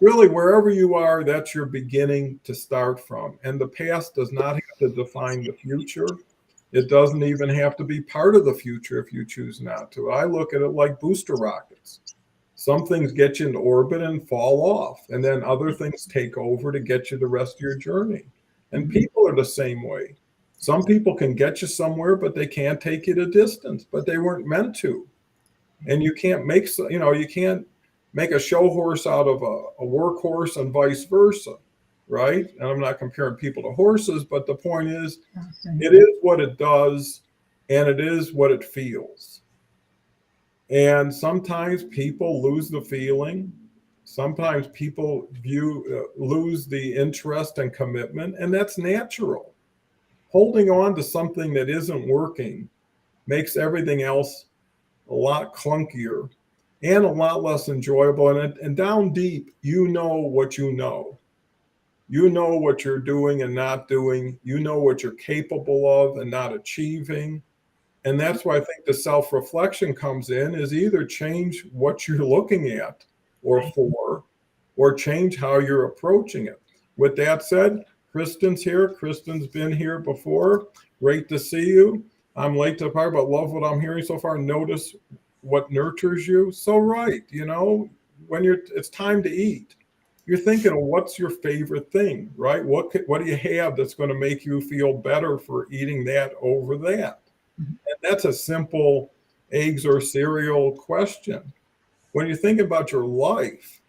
really, wherever you are, that's your beginning to start from. And the past does not have to define the future. It doesn't even have to be part of the future if you choose not to. I look at it like booster rockets. Some things get you into orbit and fall off, and then other things take over to get you the rest of your journey. And people are the same way. Some people can get you somewhere, but they can't take you to distance, but they weren't meant to. And you can't you can't make a show horse out of a workhorse and vice versa, right? And I'm not comparing people to horses, but the point is, it is what it does, and it is what it feels. And sometimes people lose the feeling. Sometimes people lose the interest and commitment, and that's natural. Holding on to something that isn't working makes everything else a lot clunkier and a lot less enjoyable. And down deep, you know what you know. You know what you're doing and not doing. You know what you're capable of and not achieving. And that's why I think the self-reflection comes in, is either change what you're looking at or change how you're approaching it. With that said, Kristen's here. Kristen's been here before. Great to see you. I'm late to the party, but love what I'm hearing so far. Notice what nurtures you. So right, when it's time to eat, you're thinking of what's your favorite thing, right? What do you have that's going to make you feel better for eating that over that? And that's a simple eggs or cereal question. When you think about your life,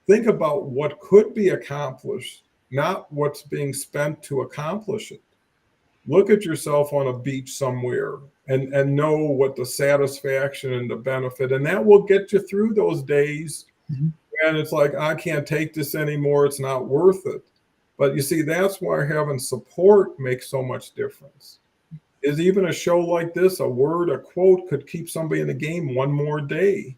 think about what could be accomplished, not what's being spent to accomplish it. Look at yourself on a beach somewhere and know what the satisfaction and the benefit, and that will get you through those days. And it's like, I can't take this anymore. It's not worth it. But you see, that's why having support makes so much difference. Is even a show like this, a word, a quote could keep somebody in the game one more day.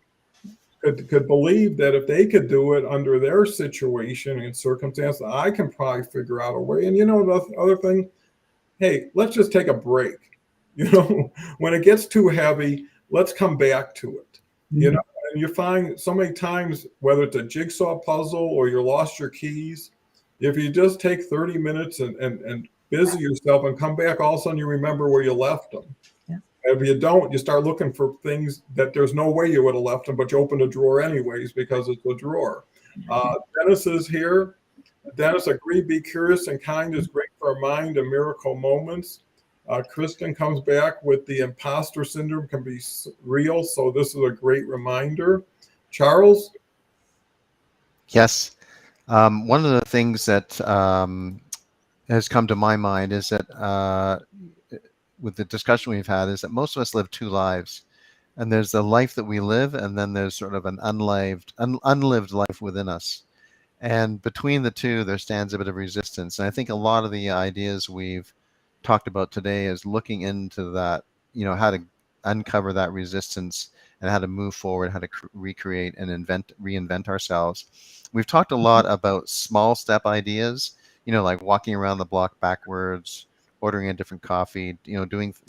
Could believe that if they could do it under their situation and circumstance, I can probably figure out a way. And the other thing, hey, let's just take a break. When it gets too heavy, let's come back to it. And you find so many times, whether it's a jigsaw puzzle or you lost your keys, if you just take 30 minutes and busy yourself and come back, all of a sudden you remember where you left them. Yeah. If you don't, you start looking for things that there's no way you would have left them, but you open the drawer anyways because it's a drawer. Dennis is here. Dennis, agree, be curious and kind is great for our mind and miracle moments. Kristen comes back with the imposter syndrome can be real, so this is a great reminder. Charles? Yes. One of the things that has come to my mind is that with the discussion we've had is that most of us live two lives. And there's the life that we live, and then there's sort of an unlived life within us. And between the two, there stands a bit of resistance. And I think a lot of the ideas we've talked about today is looking into that, how to uncover that resistance and how to move forward, how to recreate and reinvent ourselves. We've talked a lot about small step ideas, like walking around the block backwards, ordering a different coffee,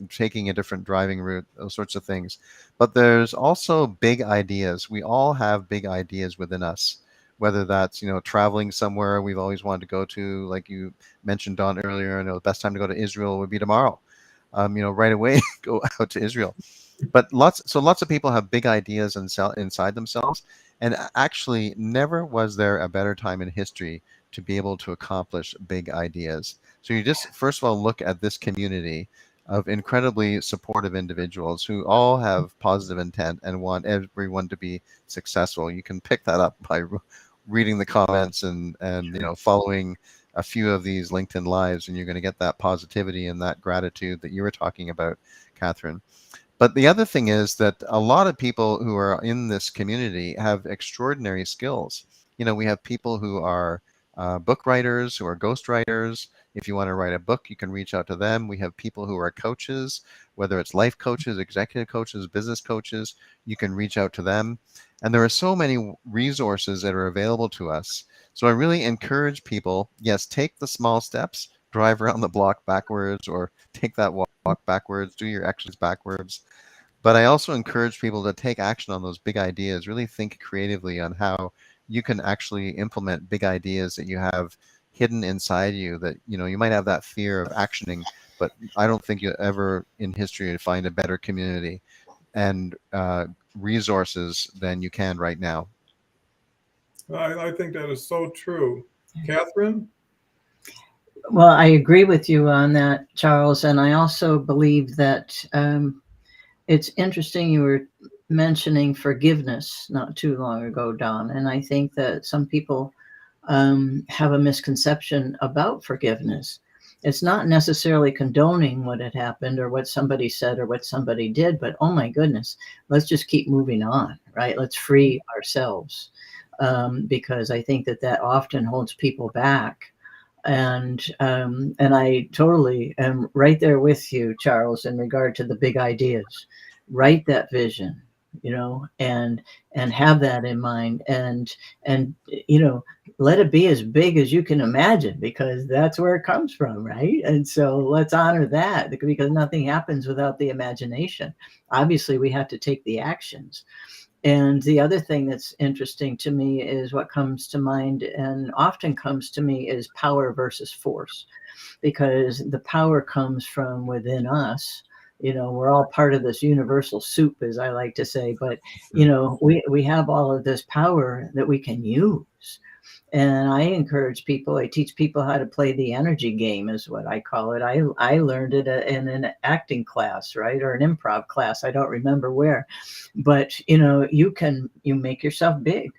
taking a different driving route, those sorts of things. But there's also big ideas. We all have big ideas within us, whether that's, traveling somewhere we've always wanted to go to, like you mentioned, Don, earlier, the best time to go to Israel would be tomorrow. Right away, go out to Israel. But lots of people have big ideas inside themselves. And actually, never was there a better time in history to be able to accomplish big ideas. So you just, first of all, look at this community. of incredibly supportive individuals who all have positive intent and want everyone to be successful. You can pick that up by reading the comments and following a few of these LinkedIn lives, and you're going to get that positivity and that gratitude that you were talking about, Catherine. But the other thing is that a lot of people who are in this community have extraordinary skills. We have people who are book writers, who are ghost writers. If you want to write a book, you can reach out to them. We have people who are coaches, whether it's life coaches, executive coaches, business coaches, you can reach out to them. And there are so many resources that are available to us. So I really encourage people, yes, take the small steps, drive around the block backwards, or take that walk backwards, do your exercise backwards. But I also encourage people to take action on those big ideas, really think creatively on how you can actually implement big ideas that you have hidden inside you, that you might have that fear of actioning, but I don't think you'll ever in history find a better community and resources than you can right now. I think that is so true. Catherine? Well, I agree with you on that, Charles. And I also believe that it's interesting you were mentioning forgiveness not too long ago, Don. And I think that some people have a misconception about forgiveness. It's not necessarily condoning what had happened or what somebody said or what somebody did, but oh my goodness, let's just keep moving on, right? Let's free ourselves, because I think that often holds people back. And I totally am right there with you, Charles, in regard to the big ideas. Write that vision, and have that in mind, and let it be as big as you can imagine, because that's where it comes from, right? And so let's honor that, because nothing happens without the imagination. Obviously, we have to take the actions. And the other thing that's interesting to me is what comes to mind and often comes to me is power versus force, because the power comes from within us. We're all part of this universal soup, as I like to say, but, we have all of this power that we can use. And I encourage people, I teach people how to play the energy game, is what I call it. I learned it in an acting class, right? Or an improv class. I don't remember where, but you make yourself big.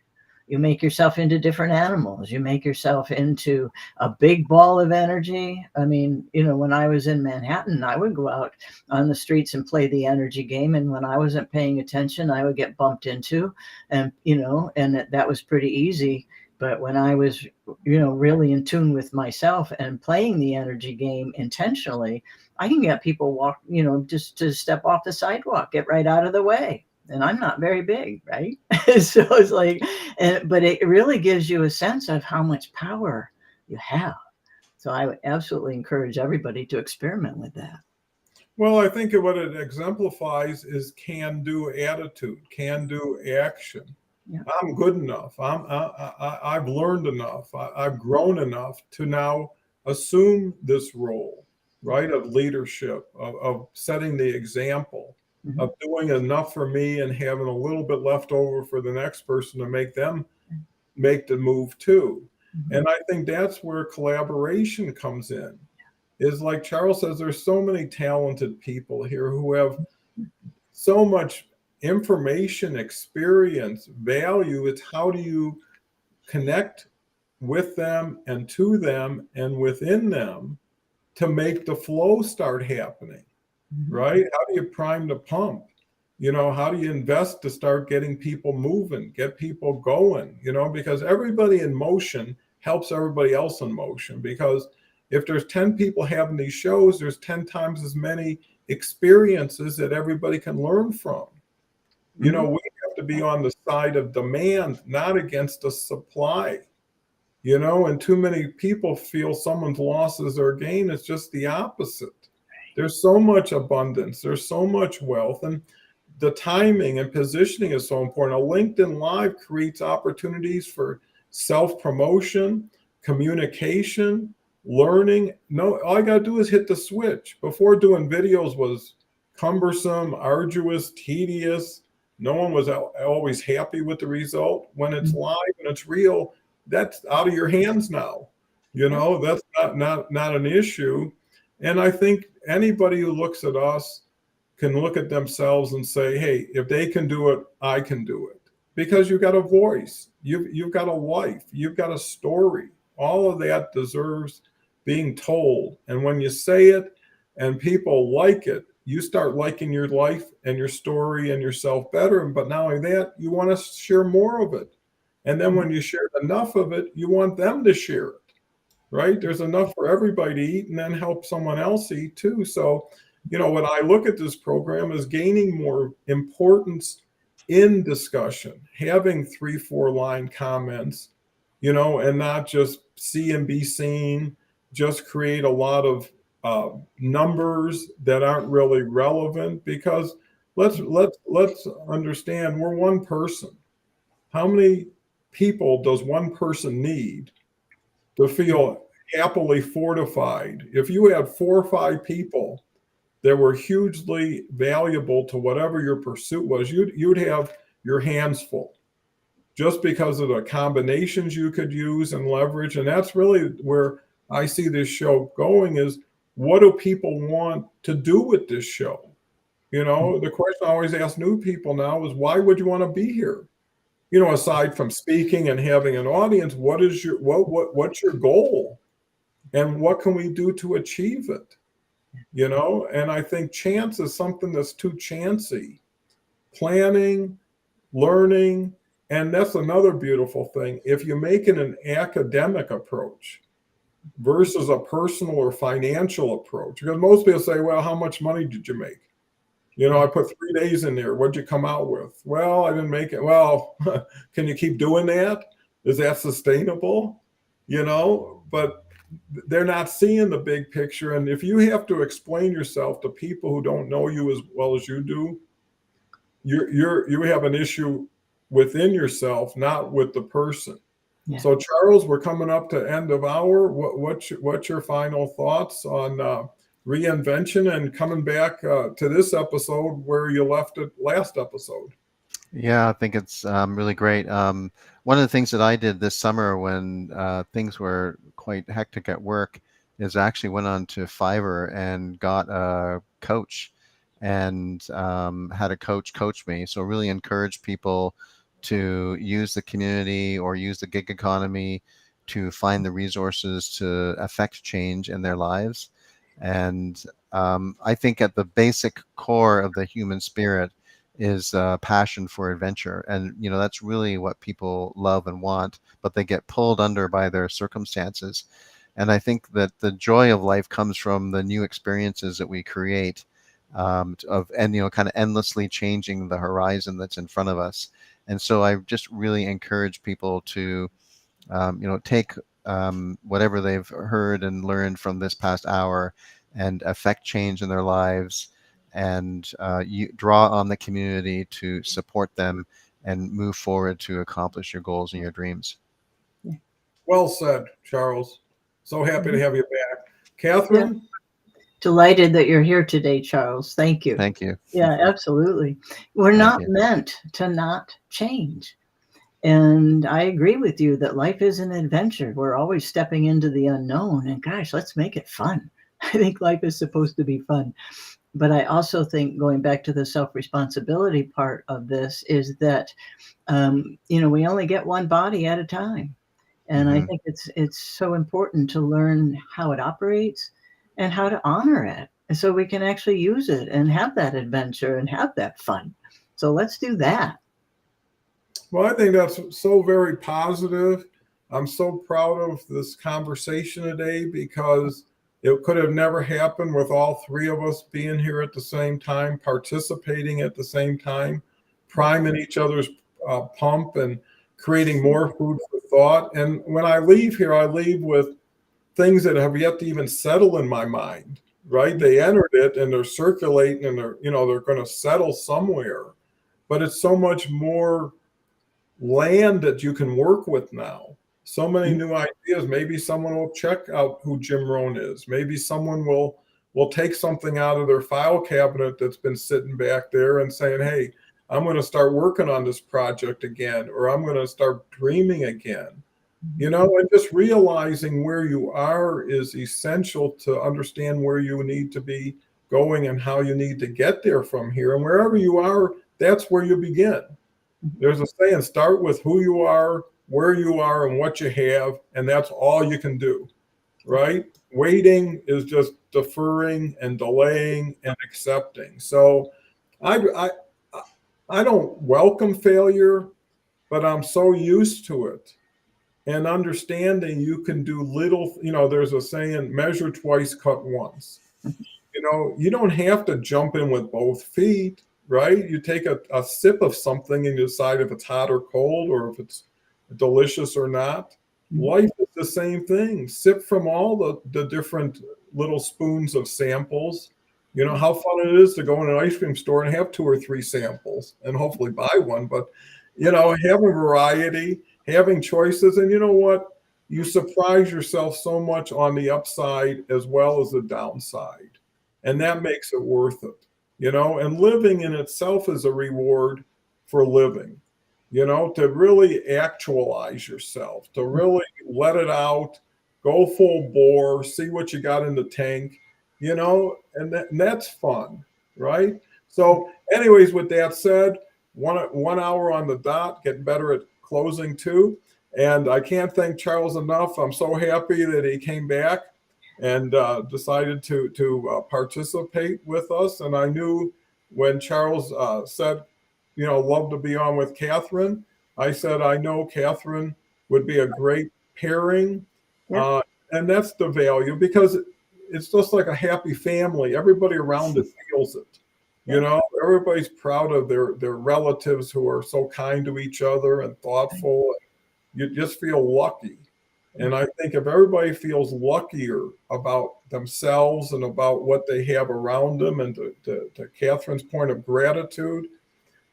You make yourself into different animals. You make yourself into a big ball of energy. I mean, when I was in Manhattan, I would go out on the streets and play the energy game. And when I wasn't paying attention, I would get bumped into, and, that was pretty easy. But when I was, really in tune with myself and playing the energy game intentionally, I can get people walk, just to step off the sidewalk, get right out of the way. And I'm not very big, right? So it's like, but it really gives you a sense of how much power you have. So I would absolutely encourage everybody to experiment with that. Well, I think what it exemplifies is can-do attitude, can-do action. Yeah. I'm good enough. I've learned enough. I've grown enough to now assume this role, right, of leadership, of setting the example, mm-hmm. of doing enough for me and having a little bit left over for the next person to make them make the move too. Mm-hmm. And I think that's where collaboration comes in. Is like Charles says, there's so many talented people here who have so much information, experience, value. It's how do you connect with them and to them and within them to make the flow start happening, mm-hmm. right? How do you prime the pump? How do you invest to start getting people moving, get people going, because everybody in motion helps everybody else in motion. Because if there's 10 people having these shows, there's 10 times as many experiences that everybody can learn from. We have to be on the side of demand, not against the supply, and too many people feel someone's loss is their gain. It's just the opposite. There's so much abundance. There's so much wealth. And the timing and positioning is so important. A LinkedIn Live creates opportunities for self-promotion, communication, learning. No, all I got to do is hit the switch. Before, doing videos was cumbersome, arduous, tedious. No one was always happy with the result. When it's live and it's real, that's out of your hands now. That's not an issue. And I think anybody who looks at us can look at themselves and say, hey, if they can do it, I can do it. Because you've got a voice, you've got a life, you've got a story. All of that deserves being told. And when you say it and people like it, you start liking your life and your story and yourself better. But not only that, you want to share more of it. And then when you share enough of it, you want them to share it, right? There's enough for everybody to eat and then help someone else eat too. So, when I look at this program is gaining more importance in discussion, having 3-4 line comments, and not just see and be seen, just create a lot of numbers that aren't really relevant. Because let's understand, we're one person. How many people does one person need to feel happily fortified? If you had 4 or 5 people that were hugely valuable to whatever your pursuit was, you'd have your hands full, just because of the combinations you could use and leverage. And that's really where I see this show going, is what do people want to do with this show? The question I always ask new people now is, why would you want to be here? Aside from speaking and having an audience, what's your goal, and what can we do to achieve it? And I think chance is something that's too chancy. Planning, learning, and that's another beautiful thing. If you make it an academic approach versus a personal or financial approach, because most people say, well, how much money did you make? I put 3 days in there. What'd you come out with? Well, I didn't make it. Well, can you keep doing that? Is that sustainable? But they're not seeing the big picture. And if you have to explain yourself to people who don't know you as well as you do, you have an issue within yourself, not with the person. Yeah. So Charles, we're coming up to end of hour. What's your final thoughts on reinvention and coming back to this episode where you left it last episode? Yeah, I think it's really great. One of the things that I did this summer when things were quite hectic at work is I actually went on to Fiverr and got a coach and had a coach me. So really encourage people to use the community or use the gig economy to find the resources to affect change in their lives. And I think at the basic core of the human spirit is passion for adventure. And, that's really what people love and want, but they get pulled under by their circumstances. And I think that the joy of life comes from the new experiences that we create kind of endlessly changing the horizon that's in front of us. And so I just really encourage people to, take whatever they've heard and learned from this past hour and affect change in their lives, and you draw on the community to support them and move forward to accomplish your goals and your dreams. Well said, Charles. So happy to have you back. Catherine? Yeah. Delighted that you're here today, Charles. Thank you. Thank you. Yeah, absolutely. We're not meant to not change. And I agree with you that life is an adventure. We're always stepping into the unknown, and gosh, let's make it fun. I think life is supposed to be fun. But I also think, going back to the self-responsibility part of this, is that, we only get one body at a time. And I think it's so important to learn how it operates and how to honor it, so we can actually use it and have that adventure and have that fun. So let's do that. Well, I think that's so very positive. I'm so proud of this conversation today, because it could have never happened with all 3 of us being here at the same time, participating at the same time, priming each other's pump and creating more food for thought. And when I leave here, I leave with things that have yet to even settle in my mind, right? They entered it and they're circulating, and they're going to settle somewhere. But it's so much more land that you can work with now. So many new ideas. Maybe someone will check out who Jim Rohn is. Maybe someone will take something out of their file cabinet that's been sitting back there and saying, hey, I'm going to start working on this project again, or I'm going to start dreaming again. you know, and just realizing where you are is essential to understand where you need to be going and how you need to get there from here. And wherever you are, that's where you begin. There's a saying, start with who you are, where you are, and what you have, and that's all you can do, right? Waiting is just deferring and delaying and accepting. So I, I, I don't welcome failure, but I'm so used to it and understanding you can do little, you know, there's a saying, measure twice, cut once. You know, you don't have to jump in with both feet, right? You take a sip of something and you decide if it's hot or cold or if it's delicious or not. Life is the same thing. Sip from all the different little spoons of samples. You know how fun it is to go in an ice cream store and have 2 or 3 samples and hopefully buy one. But, you know, having variety, having choices, and you know what? You surprise yourself so much on the upside as well as the downside. And that makes it worth it, you know, and living in itself is a reward for living, you know, to really actualize yourself, to really let it out, go full bore, see what you got in the tank, you know, and that's fun, right? So, anyways, with that said, 1 hour on the dot, getting better at closing too. And I can't thank Charles enough. I'm so happy that he came back and decided to participate with us. And I knew when Charles said, you know, love to be on with Catherine, I said, I know Catherine would be a great pairing. Yeah. And that's the value because it's just like a happy family. Everybody around it feels it. You know, everybody's proud of their relatives who are so kind to each other and thoughtful. You just feel lucky. And I think if everybody feels luckier about themselves and about what they have around them, and to Catherine's point of gratitude,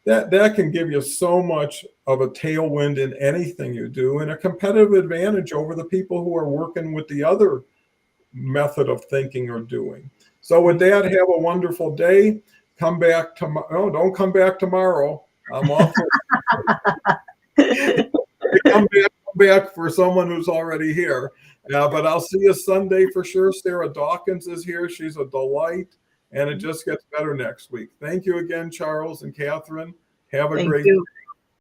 that can give you so much of a tailwind in anything you do and a competitive advantage over the people who are working with the other method of thinking or doing. So with that, have a wonderful day. Come back tomorrow. No, don't come back tomorrow. I'm off. Come back for someone who's already here. But I'll see you Sunday for sure. Sarah Dawkins is here. She's a delight. And it just gets better next week. Thank you again, Charles and Catherine. Have a Thank great you.